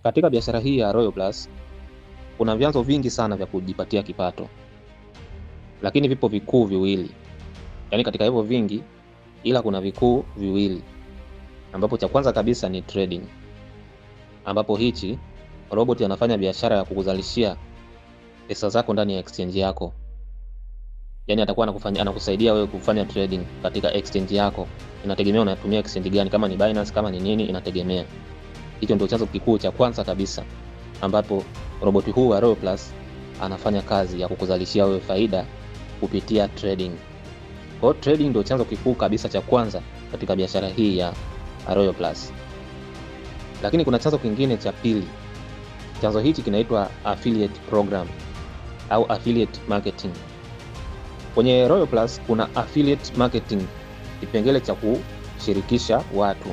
Katika biashara hii ya Royal Plus kuna vyanzo vingi sana vya kujipatia kipato, lakini vipo vikuu viwili. Yaani katika hivyo vingi, ila kuna vikuu viwili, ambapo cha kwanza kabisa ni trading, ambapo hichi robot anafanya biashara ya kukuzalishia pesa zako ndani ya exchange yako. Yaani atakuwa anakusaidia wewe kufanya trading katika exchange yako. Inategemea unatumia exchange gani, kama ni Binance, kama ni nini, inategemea. Hicho ndio chanzo kikuu cha kwanza kabisa, ambapo roboti huu wa Royal Plus anafanya kazi ya kukuzalishia wewe faida kupitia trading. Kwa trading ndio chanzo kikuu kabisa cha kwanza katika biashara hii ya Royal Plus. Lakini kuna chanzo kingine cha pili. Chanzo hichi kinaitwa affiliate program au affiliate marketing. Kwenye Royal Plus kuna affiliate marketing, kipengele cha kushirikisha watu,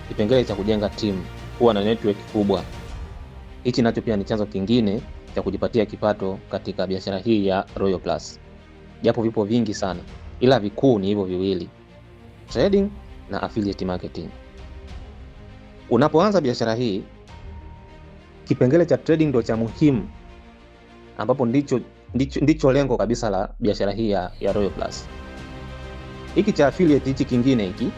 kipengele cha kujenga timu, kuwa na network kubwa. Hichi nacho pia ni chanzo kingine cha kujipatia kipato katika biashara hii ya Royal Plus. Japo vipo vingi sana, ila vikuu ni hivyo viwili, trading na affiliate marketing. Unapoanza biashara hii, kipengele cha trading ndio cha muhimu, ambapo ndicho lengo kabisa la biashara hii ya Royal Plus. Hiki cha affiliate, hichi kingine hiki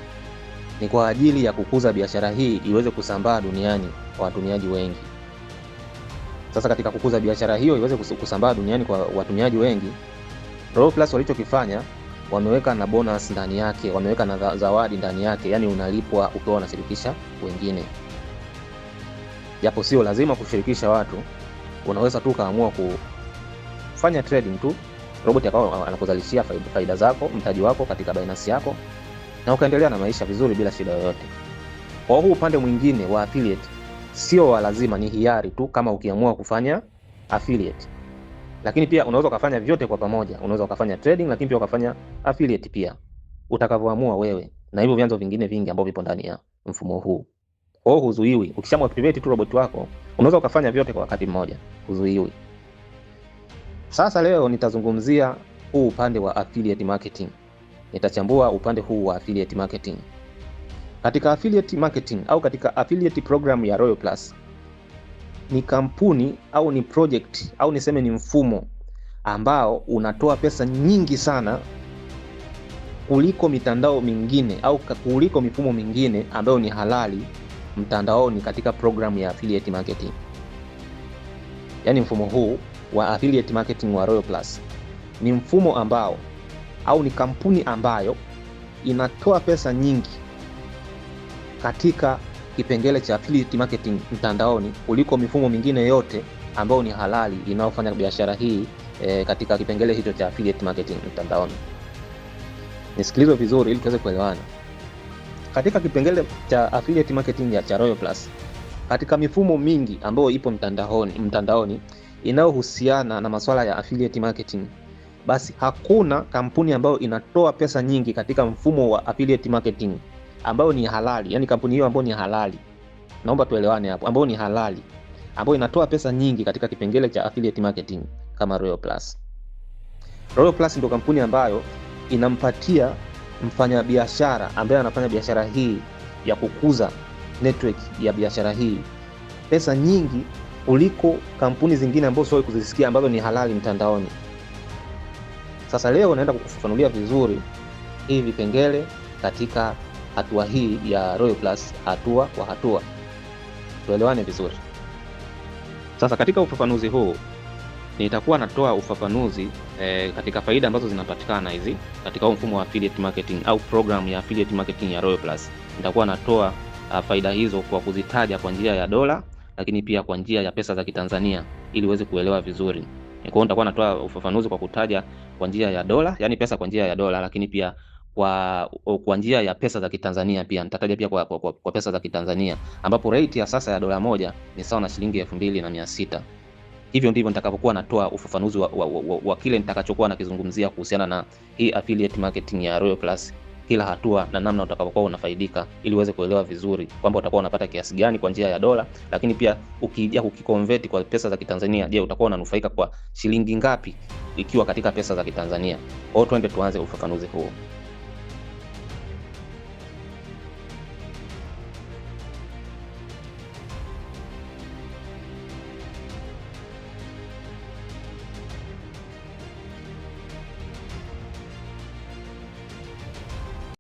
ni kwa ajili ya kukuza biashara hii iweze kusambaa duniani kwa watumiaji wengi. Sasa katika kukuza biashara hiyo iweze kusambaa duniani kwa watumiaji wengi, Royal Plus walichokifanya, wameweka na bonus ndani yake, wameweka na zawadi ndani yake, yani unalipwa ukiwa unashirikisha wengine. Japo sio lazima kushirikisha watu, unaweza tu kaamua kufanya trading tu, robot akawa anakuzalishia faida zako, mtaji wako katika Binance yako, na ukaendelea na maisha vizuri bila shida yoyote. Kwa huu upande mwingine wa affiliate, sio wa lazima, ni hiari tu kama ukiamua kufanya affiliate. Lakini pia unaweza kufanya vyote kwa pamoja. Unaweza kufanya trading lakini pia ukafanya affiliate pia, utakavyoamua wewe. Na hivyo vyanzo vingine vingi ambavyo vipo ndani ya mfumo huu. Kwa hiyo huzuiwi. Ukishamactivate tu robot wako, unaweza kufanya vyote kwa wakati mmoja, huzuiwi. Sasa leo nitazungumzia huu upande wa affiliate marketing. Nitachambua upande huu wa affiliate marketing. Katika affiliate marketing au katika affiliate program ya Royal Plus, ni kampuni au ni project au niseme ni mfumo ambao unatoa pesa nyingi sana kuliko mitandao mingine au kuliko mifumo mingine ambayo ni halali mtandaoni katika program ya affiliate marketing. Yaani mfumo huu wa affiliate marketing wa Royal Plus ni mfumo ambao au ni kampuni ambayo inatoa pesa nyingi katika kipengele cha affiliate marketing mtandaoni kuliko mifumo mingine yote ambayo ni halali inayofanya biashara hii katika kipengele hicho cha affiliate marketing mtandaoni. Nisikilize vizuri ili tuweze kuelewana. Katika kipengele cha affiliate marketing ya Royal Plus, katika mifumo mingi ambayo ipo mtandaoni inayohusiana na masuala ya affiliate marketing, basi hakuna kampuni ambayo inatoa pesa nyingi katika mfumo wa affiliate marketing ambayo ni halali. Yani kampuni hiyo ambayo ni halali, naomba tuelewane hapo, ambayo ni halali, ambayo inatoa pesa nyingi katika kipengele cha affiliate marketing kama Royal Plus. Royal Plus ndio kampuni ambayo inampatia mfanyabiashara ambaye anafanya biashara hii ya kukuza network ya biashara hii pesa nyingi kuliko kampuni zingine ambazo sio kuzisikia ambazo ni halali mtandaoni. Sasa leo naenda kukufafanulia vizuri hivi vipengele katika hatua hii ya Royal Plus, hatua kwa hatua, tuelewane vizuri. Sasa katika ufafanuzi huu nitakuwa natoa ufafanuzi katika faida ambazo zinapatikana hizi katika mfumo wa affiliate marketing au program ya affiliate marketing ya Royal Plus. Nitakuwa natoa faida hizo kwa kuzitaja kwa njia ya dola, lakini pia kwa njia ya pesa za Kitanzania ili uweze kuelewa vizuri. Kwa hiyo nitakuwa natoa ufafanuzi kwa kutaja kwa njia ya dola, yani pesa kwa njia ya dola, lakini pia kwa njia ya pesa za Kitanzania pia nitataja pia kwa pesa za Kitanzania, ambapo rate ya sasa ya dola moja ni sawa na shilingi 2600. Hivyo ndivyo nitakapokuwa natoa ufafanuzi wa kile nitakachokuwa nakizungumzia kuhusiana na hii affiliate marketing ya Royal Plus, kila hatua na namna utakapokuwa unafaidika, ili uweze kuelewa vizuri kwamba utakuwa unapata kiasi gani kwa njia ya dola, lakini pia ukija kukiconvert kwa pesa za Kitanzania, je, utakuwa unanufaika kwa shilingi ngapi ikiwa katika pesa za Kitanzania. Kwa hiyo twende tuanze ufafanuzi huu.